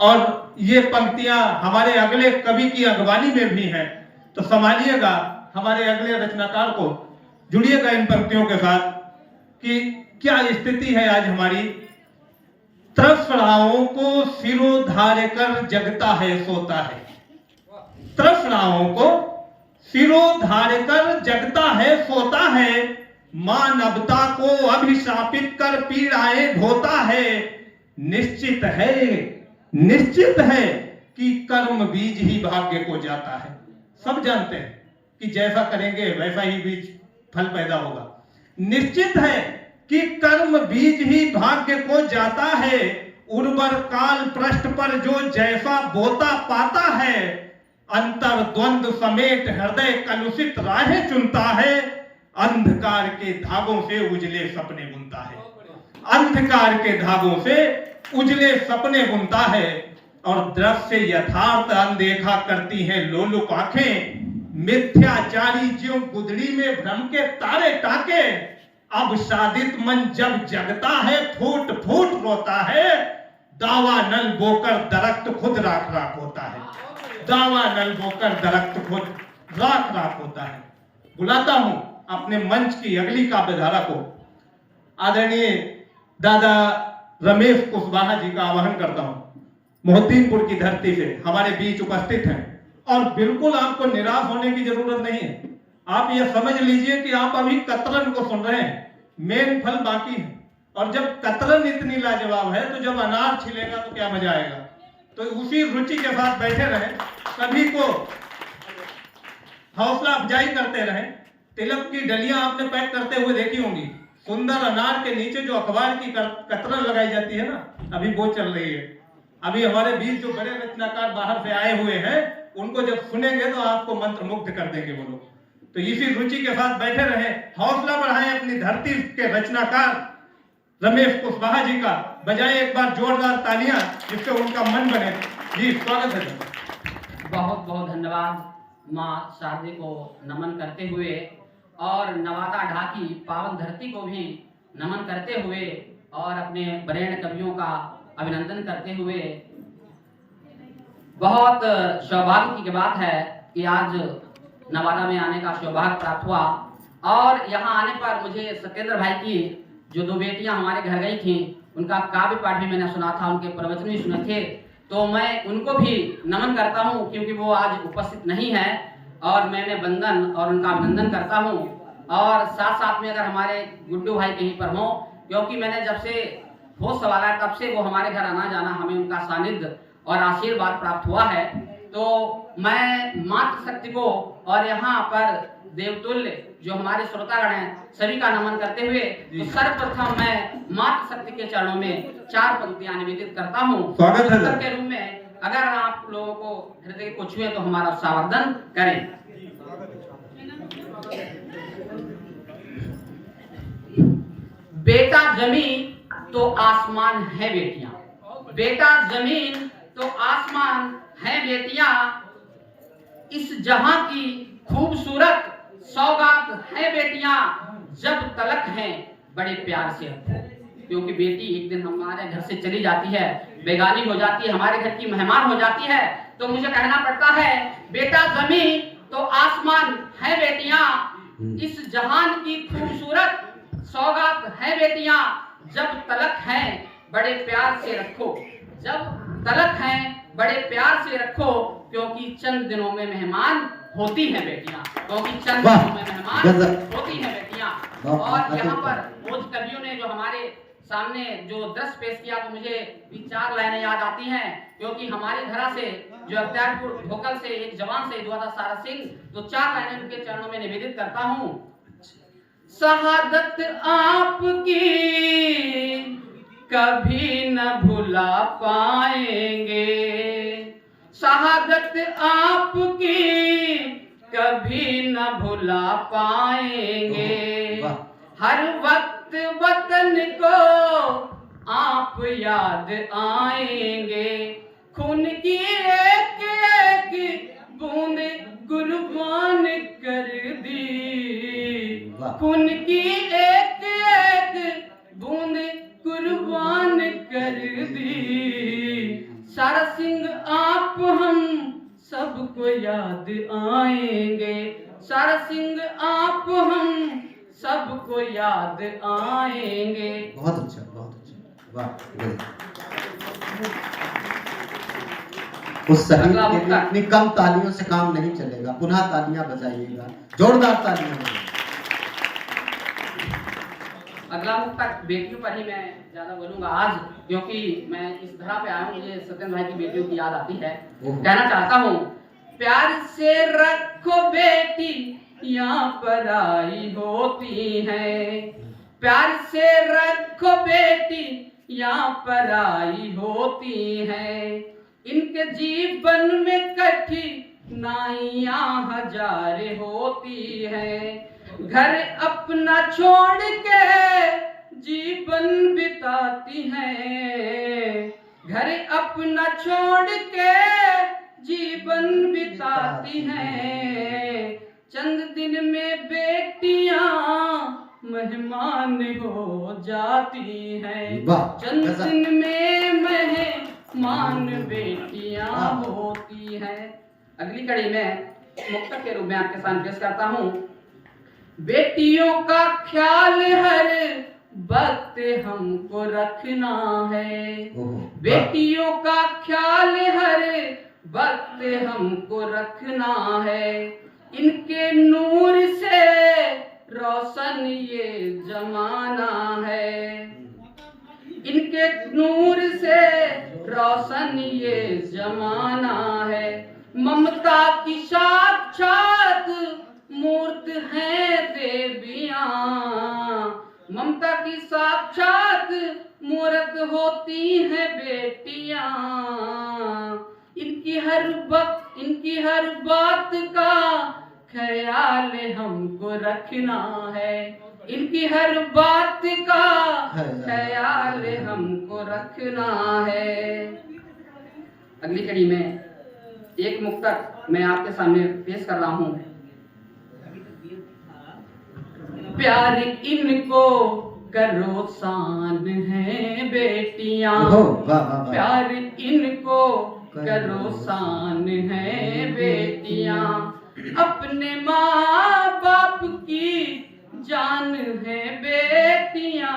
और ये पंक्तियां हमारे अगले कवि की अगवानी में भी हैं, तो संभालिएगा हमारे अगले रचनाकार को, जुड़िएगा इन पंक्तियों के साथ कि क्या स्थिति है आज हमारी। तृष्णाओं को सिरोधार्य कर जगता है सोता है, तृष्णाओं को सिरोधार्य कर जगता है सोता है, मानवता को अभिशापित कर पीड़ाएं ढोता है। निश्चित है कि कर्म बीज ही भाग्य को जाता है। सब जानते हैं कि जैसा करेंगे वैसा ही बीज फल पैदा होगा। निश्चित है कि कर्म बीज ही भाग्य को जाता है, उर्वर काल पृष्ठ पर जो जैसा बोता पाता है, अंतर द्वंद्व समेत हृदय कलुषित राहें चुनता है, अंधकार के धागों से उजले सपने बुनता है, अंधकार के धागों से उजले सपने बुनता है। और दृश्य यथार्थ अनदेखा करती हैं लोलुप आंखें, मिथ्याचारी ज्यों गुदड़ी में भ्रम के तारे टाके, अब सादित मन जब जगता है फूट फूट रोता है, दावा नल बोकर दरख्त खुद राख राख होता है, दावा नल बोकर दरख्त खुद राख राख होता है। बुलाता हूं अपने मंच की अगली काव्यधारा को, आदरणीय दादा रमेश कुशवाहा जी का आह्वान करता हूं। मोहद्दीनपुर की धरती से हमारे बीच उपस्थित हैं और बिल्कुल आपको निराश होने की जरूरत नहीं है। आप ये समझ लीजिए कि आप अभी कतरन को सुन रहे हैं, मेन फल बाकी है। और जब कतरन इतनी लाजवाब है तो जब अनार छिलेगा तो क्या मजा आएगा। तो उसी रुचि के साथ बैठे रहें, सभी को हौसला अफजाई करते रहें। तिलक की डलियां आपने पैक करते हुए देखी होंगी, सुंदर अनार के नीचे जो अखबार की कतरन लगाई जाती है ना, अभी वो चल रही है। अभी हमारे बीच जो बड़े रचनाकार बाहर से आए हुए हैं, उनको जब सुनेंगे तो आपको मंत्रमुग्ध कर देंगे वो लोग। तो इसी रुचि के साथ बैठे रहें, हौसला बढ़ाएं अपनी धरती के रचनाकार रमेश कुशवाहा जी का। बजाए एक बार जोरदार तालियां जिससे उनका मन बने। जी स्वागत है। बहुत बहुत धन्यवाद। माँ शारदे को नमन करते हुए और नवादा ढाकी पावन धरती को भी नमन करते हुए और अपने वरेण्य कवियों का अभिनंदन करते हुए, बहुत सौभाग्य की बात है कि आज नवादा में आने का सौभाग्य प्राप्त हुआ। और यहाँ आने पर मुझे सत्येंद्र भाई की जो दो बेटियां हमारे घर गई थी, उनका काव्य पाठ भी मैंने सुना था, उनके प्रवचन भी सुने थे। तो मैं उनको भी नमन करता हूँ क्योंकि वो आज उपस्थित नहीं है, और मैंने वंदन और उनका अभिनंदन करता हूँ। और साथ साथ में अगर हमारे गुड्डू भाई कहीं पर हों, क्योंकि मैंने जब से होश संभाला तब से वो हमारे घर आना जाना, हमें उनका सानिध्य और आशीर्वाद प्राप्त हुआ है। तो मैं मातृशक्ति को और यहाँ पर देवतुल्य जो हमारे श्रोतागण हैं सभी का नमन करते हुए, तो सर्वप्रथम मैं मातृशक्ति के चरणों में 4 पंक्तियां निवेदित करता हूँ। स्वागत के रूप में अगर आप लोगों को हृदय को छुए तो हमारा सावधान करें। बेटा जमीन तो आसमान है बेटियां, बेटा जमीन तो आसमान है बेटियां, इस जहां की खूबसूरत सौगात है बेटियां, जब तलक हैं बड़े प्यार से रखो। क्योंकि बेटी एक दिन हमारे घर से चली जाती है, बेगानी हो जाती है, हमारे घर की मेहमान हो जाती है, तो मुझे कहना पड़ता है बेटा जमीन तो आसमान है बेटियां, इस जहान की खूबसूरत सौगात है बेटियां, जब तलक हैं बड़े प्यार से रखो, जब तलक हैं बड़े प्यार से रखो, क्योंकि चंद दिनों में मेहमान होती हैं बेटियां, क्योंकि चंद दिनों में मेहमान होती हैं बेटियां। और यहाँ पर रोज कवियों ने जो हमारे सामने जो दृश्य पेश किया, तो मुझे भी 4 लाइनें याद आती हैं, क्योंकि हमारी धरा से जो अख्तियारपुर ढोकल से एक जवान शहीद हुआ था सारा सिंह, तो 4 लाइनें उनके चरणों में निवेदित करता हूँ। शहादत आपकी कभी न भुला पाएंगे, शहादत आपकी कभी न भुला पाएंगे, हर वक्त वतन को आप याद आएंगे, खून की एक एक बूंद कुर्बान कर दी, खून की एक एक बूंद कुर्बान कर दी, सरस सबको याद आएंगे, सारा सिंह आप हम सबको याद आएंगे। बहुत अच्छा, बहुत अच्छा, वाह। उस शहीद अगला के लिए मुक्तक। इतनी कम तालियों से काम नहीं चलेगा, पुनः तालियां बजाइएगा, जोरदार तालियां बजाइएगा। अगला मुक्तक बेटियों पर ही मैं ज्यादा बोलूंगा आज, क्योंकि मैं इस धरा पे आया हूँ, मुझे सत्येंद्र भाई की बेटियों की याद आती है। कहना चाहता हूँ, प्यार से रखो बेटी यहाँ पर आई होती है, प्यार से रखो बेटी यहाँ पर आई होती है, इनके जीवन में कठिनाइयां हजार होती है, घर अपना छोड़ के जीवन बिताती हैं, घर अपना छोड़ के जीवन बिताती हैं, चंद दिन में बेटियां मेहमान हो जाती हैं, चंद दिन में मेहमान बेटियां होती हैं। अगली कड़ी में मुक्तक के रूप में आपके सामने पेश करता हूँ। बेटियों का ख्याल हर वक्त हमको रखना है, बेटियों का ख्याल हर वक्त हमको रखना है, इनके नूर से रोशन ये जमाना है, इनके नूर से रोशन ये जमाना है, ममता की साक्षात मूर्त है देवियां, ममता की साक्षात मूर्त होती है बेटियां, इनकी हर बात का ख्याल हमको रखना है, इनकी हर बात का ख्याल हमको रखना है। अगली कड़ी में एक मुक्तक मैं आपके सामने पेश कर रहा हूँ। प्यार इनको करो शान है बेटियां, प्यार इनको करो शान है बेटियां, अपने माँ बाप की जान है बेटियां,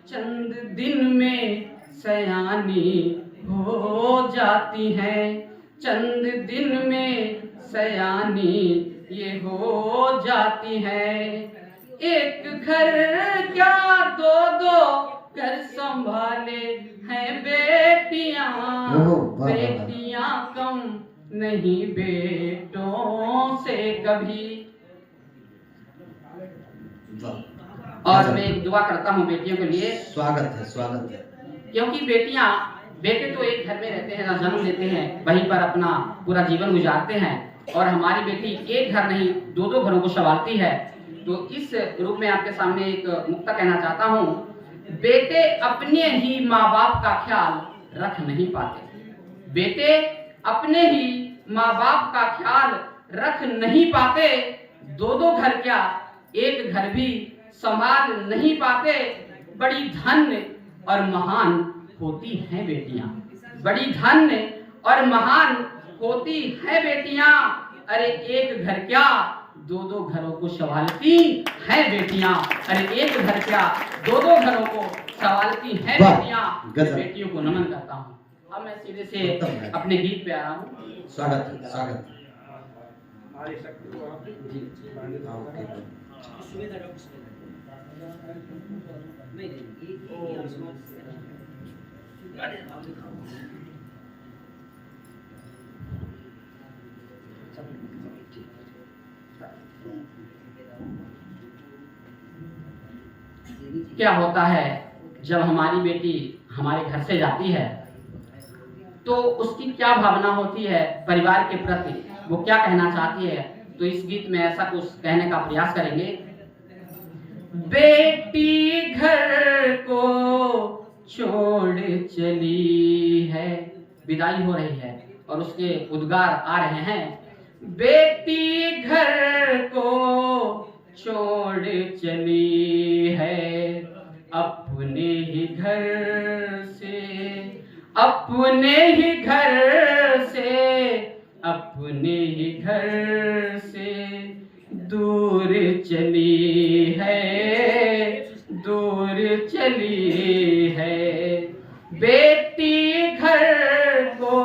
चंद दिन में सयानी हो जाती हैं, चंद दिन में सयानी ये हो जाती हैं, एक घर क्या दो दो घर संभाले हैं बेटियां, बेटियां कम नहीं बेटों से कभी। और मैं एक दुआ करता हूँ बेटियों के लिए। स्वागत है, स्वागत है। क्योंकि बेटे तो एक घर में रहते हैं, जन्म लेते हैं, वहीं पर अपना पूरा जीवन गुजारते हैं, और हमारी बेटी एक घर नहीं दो दो घरों को संभालती है। तो इस रूप में आपके सामने एक मुक्ता कहना चाहता हूँ। बेटे अपने ही माँ बाप का ख्याल रख नहीं पाते, बेटे अपने ही माँ बाप का ख्याल रख नहीं पाते, दो दो घर क्या एक घर भी संभाल नहीं पाते, बड़ी धन्य और महान होती हैं बेटियां, बड़ी धन्य और महान होती हैं बेटियां, अरे एक घर क्या दो दो घरों को संभालती हैं बेटियां, अरे एक घर क्या दो दो घरों को संभालती हैं बेटियां। बेटियों को नमन करता हूँ। अब मैं सीधे से अपने गीत पे आ रहा हूँ। स्वागत है, स्वागत है। क्या होता है जब हमारी बेटी हमारे घर से जाती है तो उसकी क्या भावना होती है परिवार के प्रति, वो क्या कहना चाहती है, तो इस गीत में ऐसा कुछ कहने का प्रयास करेंगे। बेटी घर को छोड़ चली है, विदाई हो रही है और उसके उद्गार आ रहे हैं। बेटी घर को छोड़ चली है, अपने ही घर से, अपने ही घर से, अपने अपने ही घर से दूर चली है, दूर चली है। बेटी घर को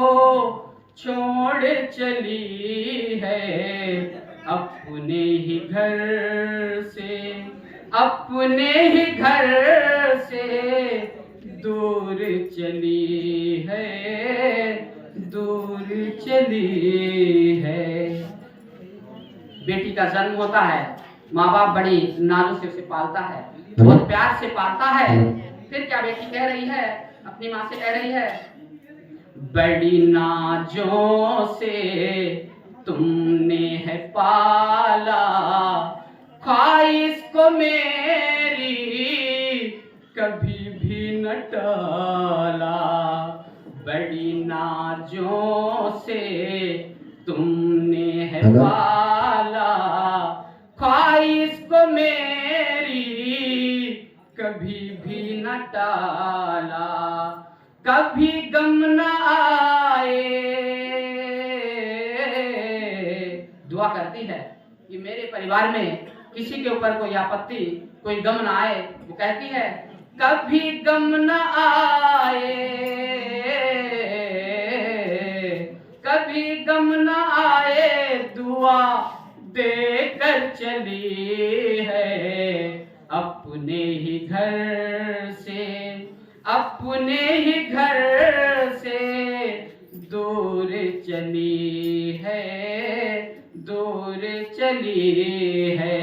छोड़ चली है, अपने ही घर से, अपने ही घर से दूर चली है, दूर चली है। बेटी का जन्म होता है, माँ बाप बड़ी नाजों से उसे पालता है, बहुत प्यार से पालता है। फिर क्या बेटी कह रही है, अपनी माँ से कह रही है, बड़ी नाजों से तुमने है पाला, ख्वाहिश को मेरी कभी भी न टाला। बड़ी नाजों से तुमने है पाला, ख्वाहिश को मेरी कभी भी न टाला। कभी गम न आए, दुआ करती है कि मेरे परिवार में किसी के ऊपर कोई आपत्ति, कोई गम न आए। वो कहती है, कभी गम न आए, कभी गम न आए, दुआ देकर चली है, अपने ही घर से, अपने ही घर से दूर चली है, दूर चली है।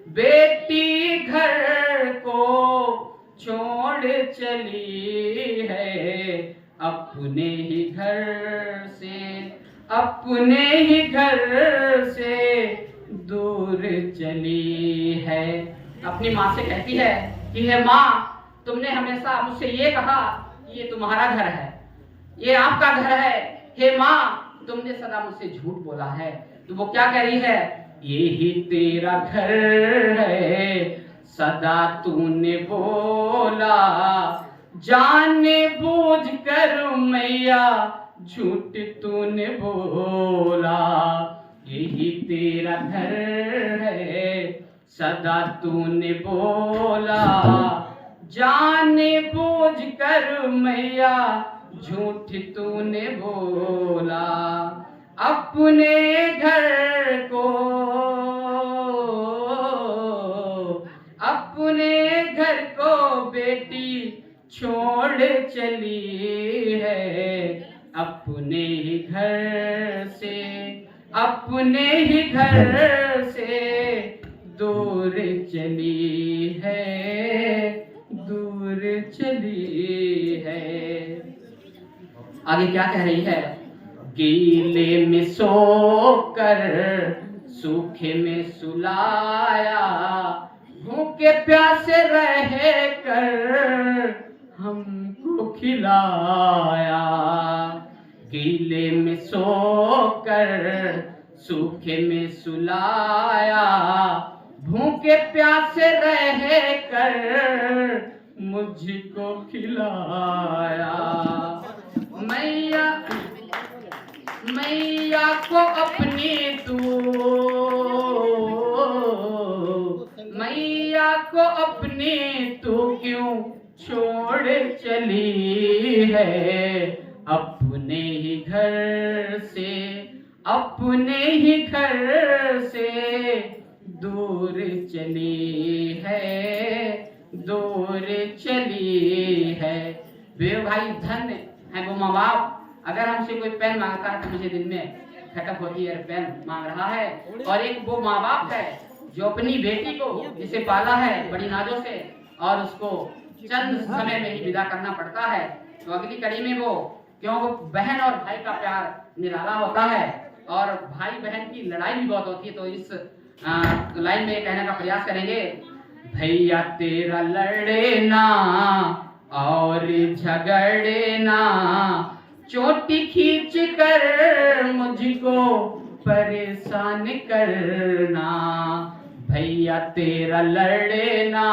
बेटी घर को छोड़ चली है, अपने ही घर से, अपने ही घर से दूर चली है। अपनी माँ से कहती है कि हे माँ, तुमने हमेशा मुझसे ये कहा कि ये तुम्हारा घर है, ये आपका घर है। हे माँ, तुमने सदा मुझसे झूठ बोला है। तो वो क्या कह रही है, यही तेरा घर है, सदा तूने बोला, जाने बूझ कर मैया झूठ तूने बोला। यही तेरा घर है, सदा तूने बोला, जाने बूझ कर मैया झूठ तूने बोला। अपने घर को, अपने घर को बेटी छोड़ चली है, अपने ही घर से, अपने ही घर से दूर चली है, दूर चली है। आगे क्या कह रही है, गीले में सोकर सूखे में सुलाया, भूखे प्यासे रह कर हमको खिलाया। गीले में सोकर सूखे में सुलाया, भूखे प्यासे रह कर मुझको खिलाया। मैया, मैया को अपनी तू, मैया को अपनी तू क्यों छोड़ चली है, अपने ही घर से, अपने ही घर से दूर चली है, दूर चली है। वे भाई धन्य है वो माँ बाप, अगर हमसे कोई पेन मांगता है तो मुझे दिन में खटक होती है, पेन मांग रहा है। और एक वो माँ बाप है जो अपनी बेटी को जिसे पाला है बड़ी नाजों से, और उसको चंद समय में ही विदा करना पड़ता है। तो अगली कड़ी में वो, क्यों, वो बहन और भाई का प्यार निराला होता है और भाई बहन की लड़ाई भी बहुत होती है। तो इस लाइन में कहने का प्रयास करेंगे, भैया तेरा लड़े ना और झगड़े ना, चोटी खींच कर मुझको परेशान करना। भैया तेरा लड़े ना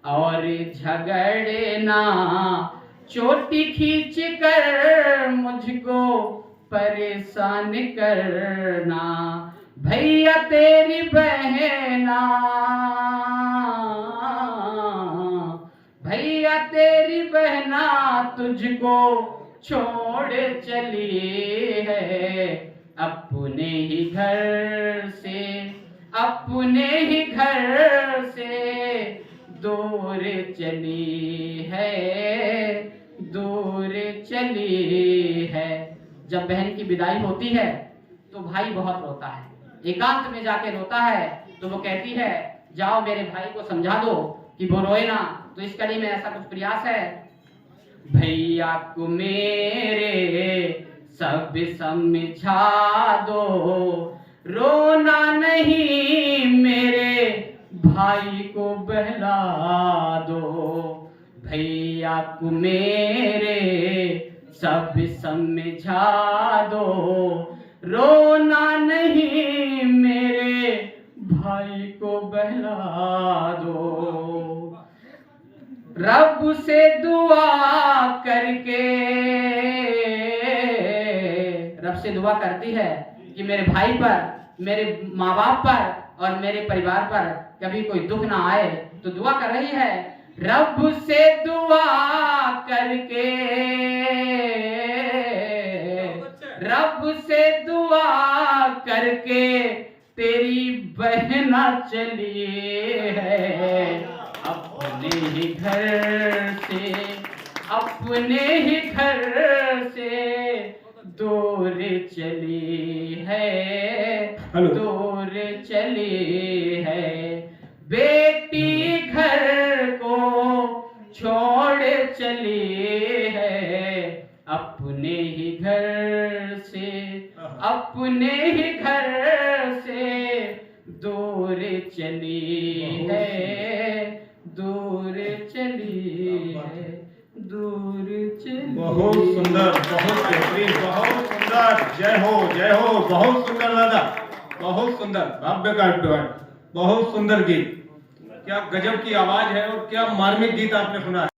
और झगड़े ना, चोटी खींच कर मुझको परेशान करना, भैया तेरी बहना, भैया तेरी बहना तुझको छोड़ चली है, अपने ही घर से, अपने ही घर से दूर चली है, दूर चली है। जब बहन की विदाई होती है तो भाई बहुत रोता है, एकांत में जाके रोता है। तो वो कहती है जाओ मेरे भाई को समझा दो कि वो रोए ना। तो इस कड़ी में ऐसा कुछ प्रयास है। भैया को मेरे सब समझा दो, रोना नहीं मेरे भाई को बहला दो, भैया को मेरे सब समझा दो, रोना नहीं मेरे भाई को बहला दो। रब से दुआ करके, रब से दुआ करती है कि मेरे भाई पर, मेरे माँ बाप पर और मेरे परिवार पर कभी कोई दुख ना आए। तो दुआ कर रही है, रब से दुआ करके, रब से दुआ करके तेरी बहना चली है, अपने ही घर से, अपने ही घर से दूर चली है, दूर चली है। बेटी घर को छोड़ चली है, अपने ही घर से, अपने ही घर से दूर चली है, दूर चली है, दूर चली। बहुत सुंदर, बहुत बेहतरीन, बहुत सुंदर। जय हो, जय हो। बहुत सुंदर दादा, बहुत सुंदर, भव्य काव्य, बहुत सुंदर गीत। क्या गजब की आवाज है और क्या मार्मिक गीत आपने सुना है।